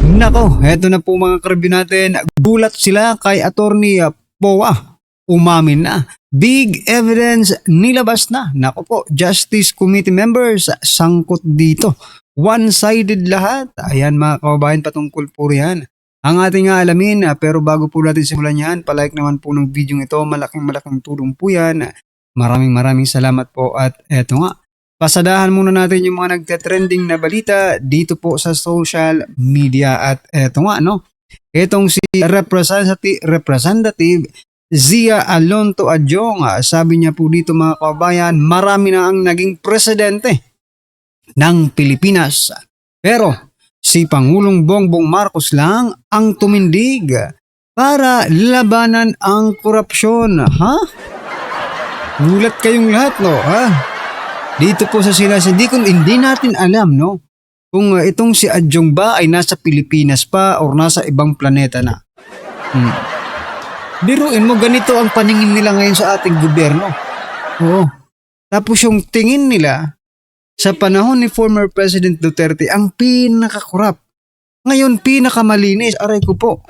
Nako, eto na po mga karibyo natin. Gulat sila kay Attorney Poa. Umamin na. Big evidence nilabas na. Nako po, Justice Committee members sangkot dito. One-sided lahat. Ayan mga kababayan, patungkol po riyan ang ating alamin. Pero bago po natin simulan yan, palike naman po ng video ito. Malaking tulong po yan. Maraming salamat po. At eto nga, pasadahan muna natin yung mga nagte-trending na balita dito po sa social media. At eto nga, no? Etong si Representative Zia Alonto Adjong, sabi niya po dito mga kababayan, marami na ang naging presidente ng Pilipinas. Pero si Pangulong Bongbong Marcos lang ang tumindig para labanan ang korupsyon. Ha? Gulat kayong lahat, no? Ha? Dito po sa silas, hindi natin alam, no? Kung itong si Adjong ba ay nasa Pilipinas pa o nasa ibang planeta na. Biruin mo, ganito ang paningin nila ngayon sa ating gobyerno. Oo. Tapos yung tingin nila sa panahon ni former President Duterte ang pinakakurap. Ngayon pinakamalinis, aray ko po.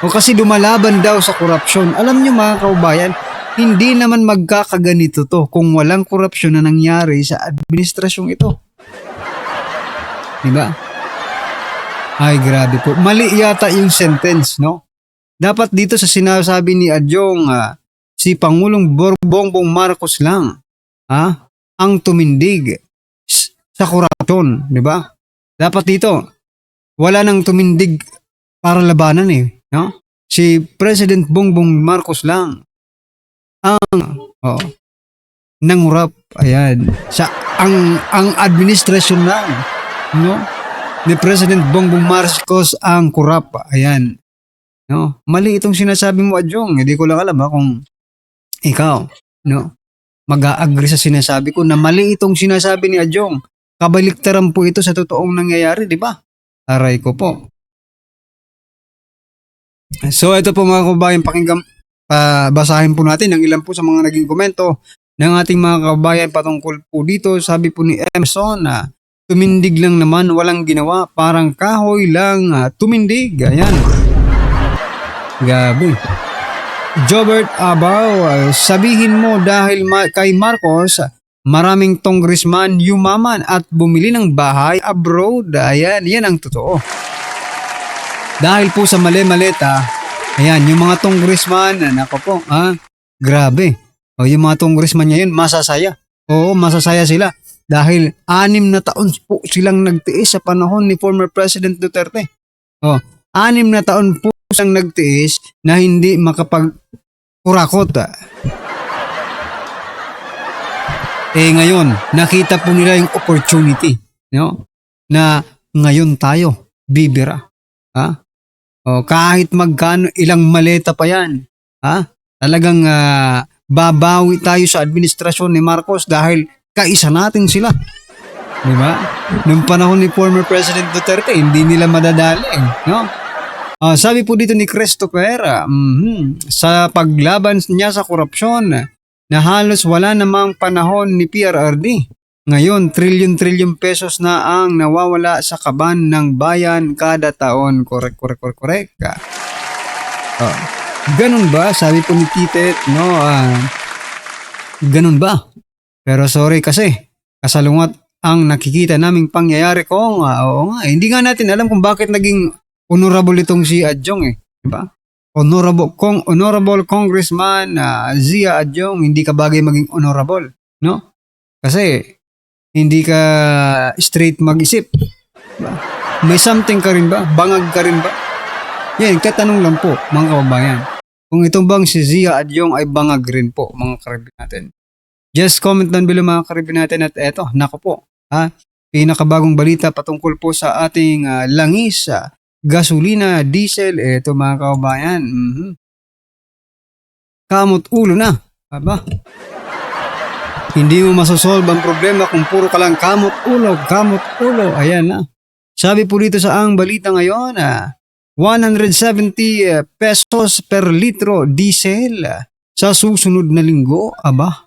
O kasi lumalaban daw sa korupsyon. Alam nyo mga kaubayan, hindi naman magkakaganito to kung walang korupsyon na nangyari sa administrasyong ito. Diba? Ay grabe po. Mali yata yung sentence, no? Dapat dito sa sinasabi ni Adjong, si Pangulong Bongbong Marcos lang ang tumindig sa korupsyon, di ba? Dapat dito, wala nang tumindig para labanan no? Si President Bongbong Marcos lang ang nangurap, ayan, ang administrasyon lang, no? Ni President Bongbong Marcos ang kurap, ayan. No, mali itong sinasabi mo, Adjong. Hindi ko lang alam kung ikaw, no, mag-a-agree sa sinasabi ko na mali itong sinasabi ni Adjong. Kabaliktaran po ito sa totoong nangyayari, di ba? Aray ko po. So ito po mga kababayan, basahin po natin ang ilan po sa mga naging komento ng ating mga kababayan patungkol po dito. Sabi po ni Emerson na tumindig lang naman, walang ginawa, parang kahoy lang tumindig. Ayan. Gabi. Jobert Abaw, sabihin mo dahil kay Marcos, maraming congressman yumaman at bumili ng bahay abroad. Ayan, yan ang totoo. Dahil po sa mali-maleta, ayan, yung mga congressman, nako po, grabe. O yung mga congressman ngayon, masasaya. Oo, masasaya sila. Dahil 6 na taon po silang nagtiis sa panahon ni former President Duterte. 6 na taon po siyang nagtiis na hindi makapagkurakot. Ngayon, nakita po nila yung opportunity, no? Na ngayon tayo, bibira. Kahit magkano, ilang maleta pa yan. Talagang babawi tayo sa administrasyon ni Marcos dahil kaisa natin sila. Diba? Nung panahon ni former President Duterte, hindi nila madadali, no? Sabi po dito ni Christopher, sa paglaban niya sa korupsyon, na halos wala namang panahon ni PRRD. Ngayon, trilyon pesos na ang nawawala sa kaban ng bayan kada taon. Correct. Ganun ba? Sabi po ni Titet, no? Ganun ba? Pero sorry kasi, kasalungat ang nakikita naming pangyayari ko. Oo nga, hindi nga natin alam kung bakit naging honorable itong si Adjong, diba? Honorable Congressman Zia Adjong, hindi ka bagay maging honorable, no? Kasi hindi ka straight mag-isip. Diba? May something ka rin ba? Bangag ka rin ba? Yan, katanong lang po, mga kababayan. Kung itong bang si Zia Adjong ay bangag rin po, mga karibin natin. Just comment down below mga karibin natin at eto, nako po, pinakabagong balita patungkol po sa ating langis, gasolina, diesel, eto mga kababayan. Kamot ulo na. Aba? Hindi mo masosolve ang problema kung puro ka lang kamot ulo. Ayan na. Sabi po dito sa ang balita ngayon, 170 pesos per litro diesel sa susunod na linggo. Aba?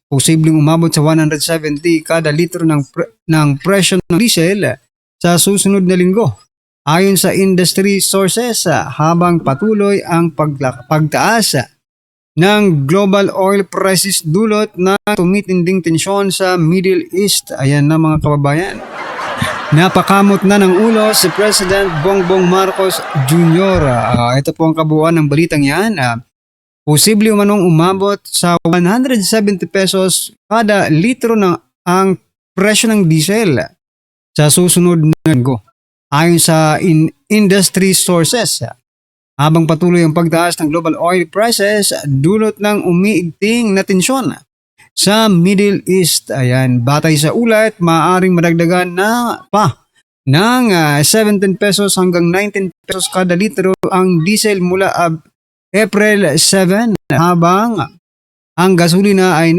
Posibleng umabot sa 170 kada litro ng presyo ng diesel sa susunod na linggo. Ayon sa industry sources, habang patuloy ang pagtaas ng global oil prices dulot na tumitinding tensyon sa Middle East. Ayan na mga kababayan. Napakamot na ng ulo si President Bongbong Marcos Jr. Ito po ang kabuuan ng balitang yan. Posible umanong umabot sa 170 pesos kada litro ng ang presyo ng diesel sa susunod na linggo. Ayon sa industry sources, habang patuloy ang pagtaas ng global oil prices dulot ng umiigting na tensyon sa Middle East. Ayan, batay sa ulat, maaaring madagdagan na pa ng 17 pesos hanggang 19 pesos kada litro ang diesel mula April 7, habang ang gasolina ay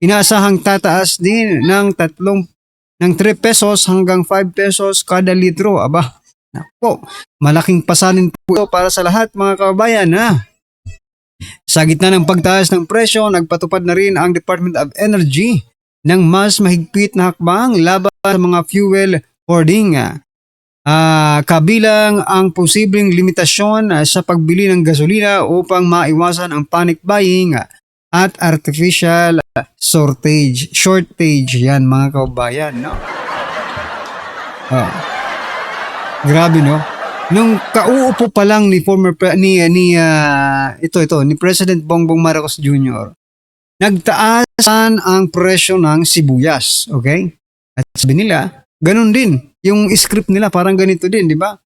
inaasahang tataas din ng 3 pesos hanggang 5 pesos kada litro. Aba, nako, malaking pasanin po ito para sa lahat mga kababayan. Sa gitna ng pagtaas ng presyo, nagpatupad na rin ang Department of Energy ng mas mahigpit na hakbang laban sa mga fuel hoarding. Kabilang ang posibleng limitasyon sa pagbili ng gasolina upang maiwasan ang panic buying at artificial shortage. Yan mga kababayan, no? Grabe, no? Nung kauupo pa lang ni President Bongbong Marcos Jr., nagtaasan ang presyo ng sibuyas, okay? At sabi nila, ganun din. Yung script nila parang ganito din, di ba?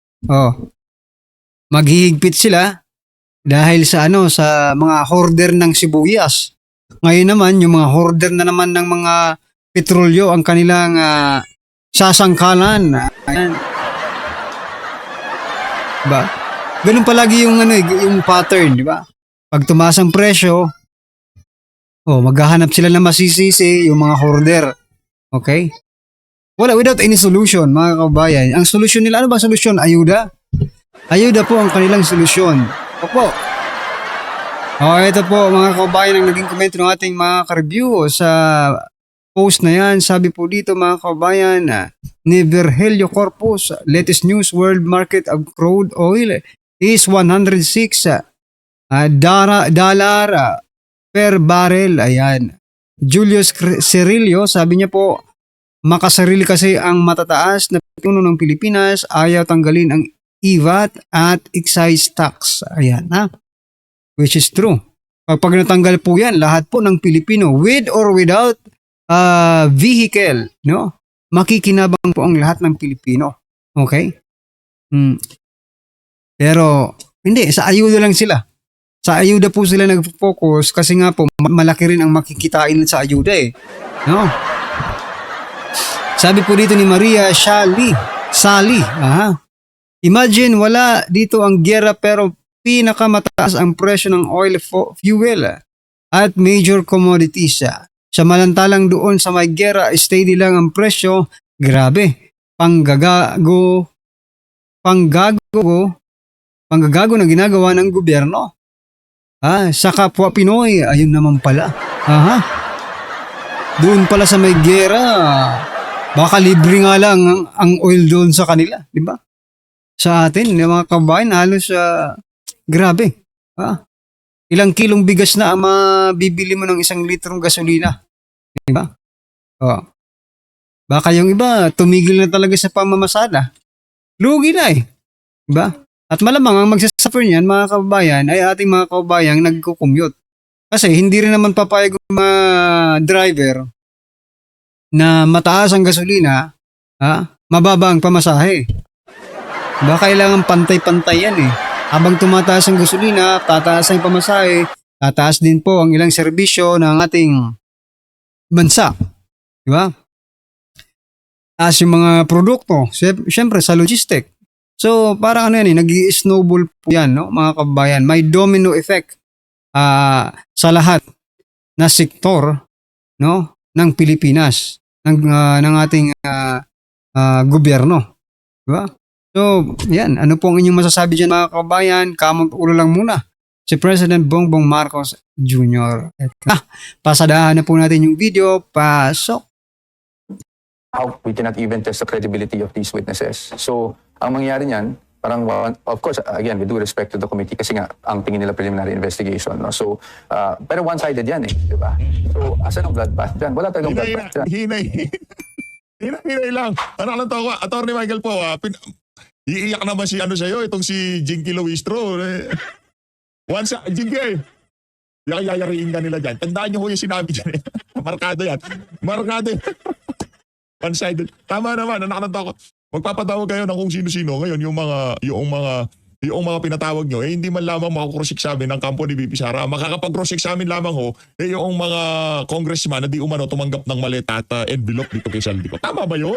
Maghihigpit sila dahil sa mga hoarder ng sibuyas. Ngayon naman, yung mga hoarder na naman ng mga petrolyo ang kanilang sasangkalan. Ayan. Diba? Ganun palagi yung pattern, di ba? Pag tumaas ang presyo, maghahanap sila ng masisisi yung mga hoarder. Okay? Without any solution, mga kababayan. Ang solusyon nila, ano ba solusyon? Ayuda? Ayuda po ang kanilang solusyon. Opo. Ito po mga kababayan ang naging komento ng ating mga ka-review sa post na yan. Sabi po dito mga kababayan, ni Virgilio Corpus, latest news, world market of crude oil is $106 per barrel. Ayan. Julius Cirillo, sabi niya po, makasarili kasi ang matataas na pinuno ng Pilipinas, ayaw tanggalin ang IVAT at excise tax. Ayan, which is true. Pag natanggal po yan, lahat po ng Pilipino, with or without vehicle, no? Makikinabang po ang lahat ng Pilipino. Okay? Pero, hindi, sa ayuda lang sila. Sa ayuda po sila nag-focus kasi nga po, malaki rin ang makikitain sa ayuda no? Sabi po dito ni Maria Sally, imagine wala dito ang giyera pero pinakamataas ang presyo ng oil fuel at major commodities. Samantalang doon sa may giyera, steady lang ang presyo. Grabe, panggagago na ginagawa ng gobyerno. Sa kapwa Pinoy, ayun naman pala. Doon pala sa may giyera, baka libre nga lang ang oil doon sa kanila, di ba? Sa atin, mga kabayan, halos grabe. Ilang kilong bigas na ang mabibili mo ng 1 litrong gasolina, di ba? Baka yung iba, tumigil na talaga sa pamamasada. Lugi na di ba? At malamang ang magsasuffer niyan, mga kababayan, ay ating mga kababayang nagko-commute. Kasi hindi rin naman papayag ng mga driver na mataas ang gasolina, mababa ang pamasahe. Baka kailangan pantay-pantay yan Habang tumataas ang gasolina, tataas ang pamasahe, tataas din po ang ilang serbisyo ng ating bansa. Di ba? Taas yung mga produkto, syempre sa logistic. So, parang nag-i-snowball po yan, no, mga kababayan. May domino effect sa lahat na sektor, no, ng Pilipinas, ng ating gobyerno. Diba? So, yan. Ano po ang inyong masasabi dyan, mga kababayan? Kamot ulo lang muna. Si President Bongbong Marcos Jr. Pasadahan na po natin yung video. Pasok! how we cannot even test the credibility of these witnesses. So, ang mangyayari niyan, parang, of course, again, with due respect to the committee, kasi nga, ang tingin nila preliminary investigation. No? So, pero one-sided yan eh, di ba? So, asan ang bloodbath dyan? Wala talagang bloodbath dyan. Hinay lang. Anak lang to ako, Atty. Michael po, iiyak naman si sa'yo, itong si Jinky Luistro. Once, Jinky, yayariin ka nila dyan. Tandaan niyo ho yung sinabi dyan. Markado yan. Markado yan. One-sided. Tama naman, anak lang to ako. Magpapatawag kayo ng kung sino-sino. Ngayon, yung mga pinatawag nyo, hindi man lamang makakross-examine ng kampo ni VP Sara. Makakapag-cross-examine lamang ho, yung mga congressman na di umano tumanggap ng maleta at envelope dito kay Saldico. Tama ba yun?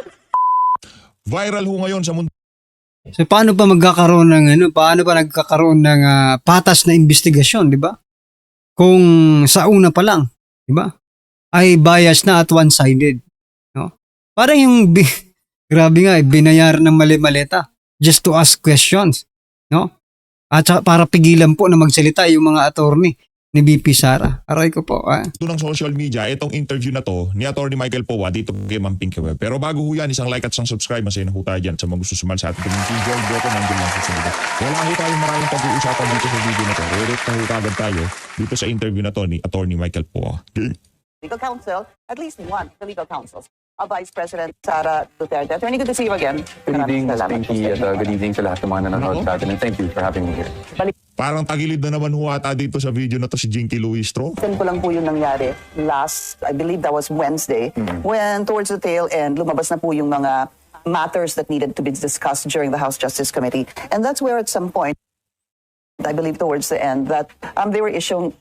Viral ho ngayon sa mundo. So paano pa nagkakaroon ng patas na investigasyon, di ba? Kung sa una pa lang, di ba? Ay bias na at one-sided, no? Parang yung grabe nga, binayaran ng mali-maleta just to ask questions, no? At para pigilan po na magsalita yung mga attorney ni VP Sara. Aray ko po. Ito ng social media, itong interview na to ni Atty. Michael Powa dito kay Ma'am Pinky Web. Pero bago ho yan, isang like at isang subscribe, masaya na ho tayo dyan sa mga gusto sumal sa ating community. Join Boko, nandiyan lang sa salita. Wala ho tayong maraming pag-uusapan dito sa video na to. Direct na ho kagad tayo dito sa interview na to ni Atty. Michael Powa. Okay? Legal counsel, at least one, the legal counsels of Vice President Sara Duterte. Attorney, good to see you again. Good evening, Ms. Salamat. Pinky, at good evening sa lahat ng mga nanonood sa atin. And thank you for having me here. Parang tagilid na naman ho ata dito sa video na to si Jinky Luistro. Balikan ko lang po yung nangyari last, I believe that was Wednesday, when towards the tail end, lumabas na po yung mga matters that needed to be discussed during the House Justice Committee. And that's where at some point, I believe towards the end, that they were issuing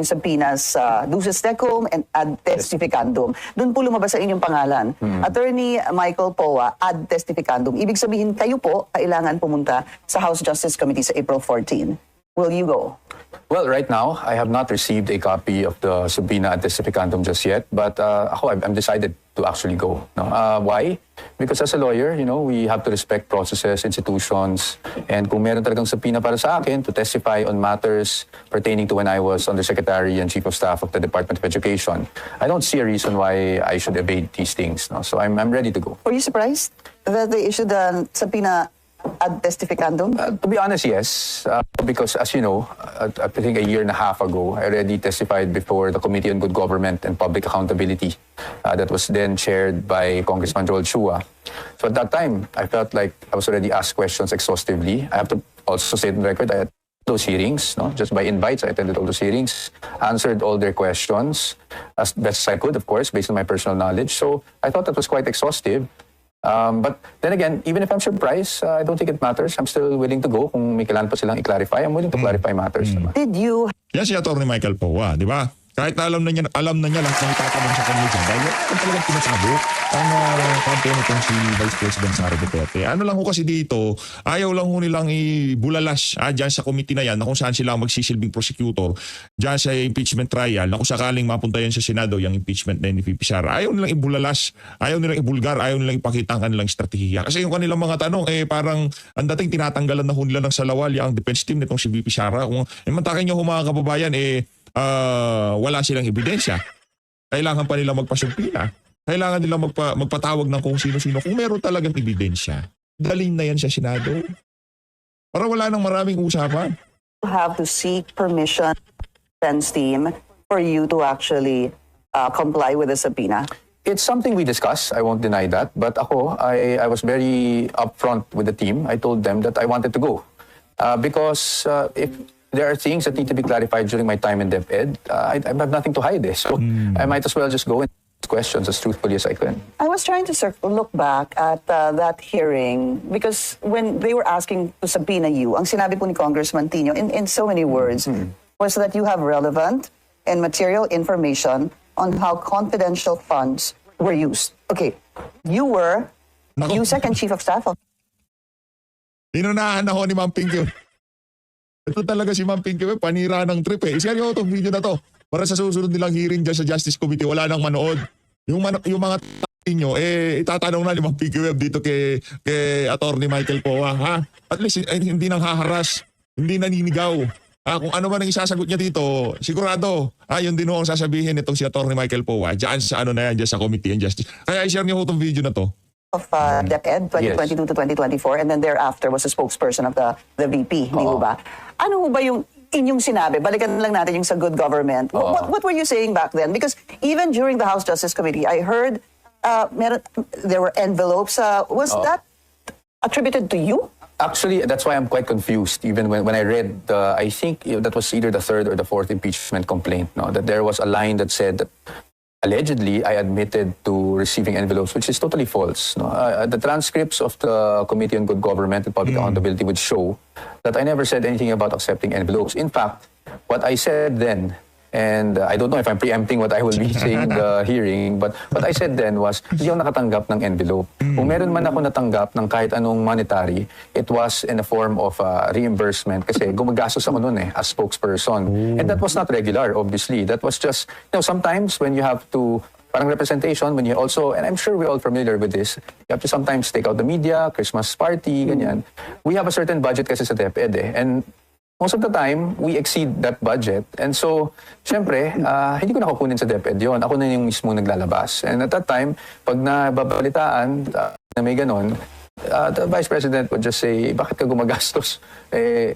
subpoenas duces tecum and ad testificandum. Doon po lumabas sa inyong pangalan. Attorney Michael Powa, ad testificandum. Ibig sabihin, kayo po kailangan pumunta sa House Justice Committee sa April 14. Will you go? Well, right now, I have not received a copy of the subpoena ad testificandum just yet, but I'm decided to actually go. No? Why? Because as a lawyer, we have to respect processes, institutions, and kung meron talagang subpoena para sa akin to testify on matters pertaining to when I was Undersecretary and Chief of Staff of the Department of Education, I don't see a reason why I should evade these things. No? So I'm ready to go. Were you surprised that they issued a subpoena ad testificandum? To be honest, yes. Because as you know, I think a year and a half ago, I already testified before the Committee on Good Government and Public Accountability that was then chaired by Congressman Joel Chua. So at that time, I felt like I was already asked questions exhaustively. I have to also say on the record, I had those hearings, just by invites, I attended all those hearings, answered all their questions as best as I could, of course, based on my personal knowledge. So I thought that was quite exhaustive. But then again, even if I'm surprised, I don't think it matters. I'm still willing to go. Kung may kailangan pa silang i-clarify, I'm willing to clarify matters. Did you Yan si Atty. Michael Powa, di ba? Kahit na alam na niya lahat ng itatanong sa kanila dyan. Dahil yan talagang pinasabot ang kampiyon itong si Vice President Sara Duterte. Ano lang ho kasi dito, ayaw lang ho nilang ibulalas dyan sa committee na yan na kung saan sila magsisilbing prosecutor dyan sa impeachment trial na kung sakaling mapunta yan sa Senado yung impeachment na ni VP Sara. Ayaw nilang ibulalas, ayaw nilang ibulgar, ayaw nilang ipakita ang kanilang estratehiya. Kasi yung kanilang mga tanong, parang ang dating tinatanggalan na ho nila ng salawalya ang defense team nitong si VP Sara. Kung mantakin nyo ho mga kababayan, wala silang ebidensya. Kailangan pa nila magpasumpina. Kailangan nila magpatawag ng kung sino-sino. Kung meron talagang ebidensya, dalhin na yan sa Senado. Para wala nang maraming usapan. have to seek permission defense team for you to actually comply with the subpoena? It's something we discuss. I won't deny that. But I was very upfront with the team. I told them that I wanted to go. Because if there are things that need to be clarified during my time in DepEd, I have nothing to hide. So I might as well just go and ask questions as truthfully as I can. I was trying to look back at that hearing because when they were asking to subpoena you, ang sinabi po ni Congressman Tino in so many words was that you have relevant and material information on how confidential funds were used. Okay, you were USEC and Chief of Staff of Inunahan ako ni Ma'am Pinky. Ito talaga si Ma'am Pinky, panira ng trip eh. Isyan nyo itong video na to. Para sa susunod nilang hearing dyan sa Justice Committee, wala nang manood. Yung mga nyo, itatanong na ni Ma'am Pinky Web dito kay Atty. Michael Powa, ha? At least hindi nang haharas, hindi naninigaw. kung ano man ang isasagot niya dito, sigurado, yun din ho ang sasabihin nitong si Atty. Michael Poa, dyan sa ano na yan, dyan sa Committee on Justice. Kaya i-share niyo ho itong video na to. Of DepEd 2022 to 2024, and then thereafter was a spokesperson of the VP, di ba? Ano ho ba yung inyong sinabi? Balikan lang natin yung sa good government. What were you saying back then? Because even during the House Justice Committee, I heard there were envelopes. Was that attributed to you? Actually, that's why I'm quite confused. Even when I read, I think that was either the third or the fourth impeachment complaint, no, that there was a line that said that allegedly I admitted to receiving envelopes, which is totally false. No? The transcripts of the Committee on Good Government and Public Accountability would show that I never said anything about accepting envelopes. In fact, what I said then, and I don't know if I'm preempting what I will be saying in the hearing, but what I said then was, hindi ako nakatanggap ng envelope. Kung meron man ako natanggap ng kahit anong monetary, it was in a form of reimbursement kasi gumagastos ako noon as spokesperson. And that was not regular, obviously. That was just, sometimes when you have to, parang representation, when you also, and I'm sure we're all familiar with this, you have to sometimes take out the media, Christmas party, ganyan. We have a certain budget kasi sa DepEd and most of the time, we exceed that budget. And so, syempre, hindi ko nakukunin sa DepEd yun. Ako na yung mismo naglalabas. And at that time, pag nababalitaan na may ganon, the Vice President would just say, bakit ka gumagastos?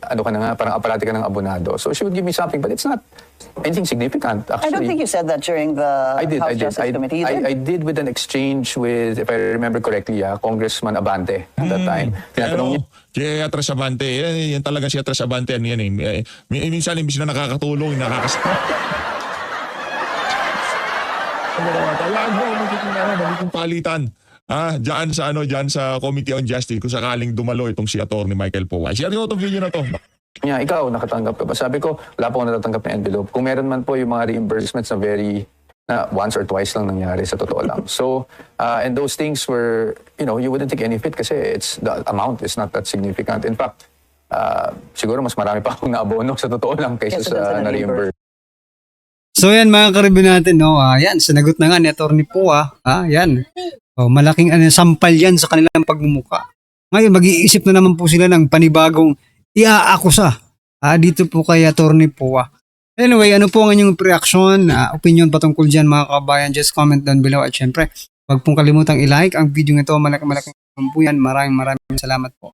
Ano ka na nga, parang aparati ka ng abonado. So she would give me something, but it's not anything significant, actually. I don't think you said that during the House Justice Committee. You did? I did with an exchange with, if I remember correctly, Congressman Abante at that time. Tinatanong niya, Kaya Atras Abante, yan talaga si Atras Abante, yan eh. Minsan, imbis na nakakatulong, magiging palitan. Diyan sa Committee on Justice kung sakaling dumalo itong si Atty. Michael Poa. Share nyo itong video na to. niya, ikaw, nakatanggap ka ba? Sabi ko, wala po ako natatanggap ng envelope. Kung meron man po yung mga reimbursements na once or twice lang nangyari sa totoo lang. So, and those things were, you wouldn't take any of it kasi the amount is not that significant. In fact, siguro mas marami pa akong naabono sa totoo lang kaysa sa na-reimburse. So yan mga karibin natin, no? Yan, sinagot na nga ni Atty. Poa. Yan. Malaking sampal yan sa kanilang pagmumuka. Ngayon, mag-iisip na naman po sila ng panibagong iaakusa dito po kay Atty. Poa. Anyway, ano po ang inyong reaction, opinion patungkol dyan mga kabayan? Just comment down below. At syempre, huwag pong kalimutang i-like ang video nito. Malaking po yan. Maraming salamat po.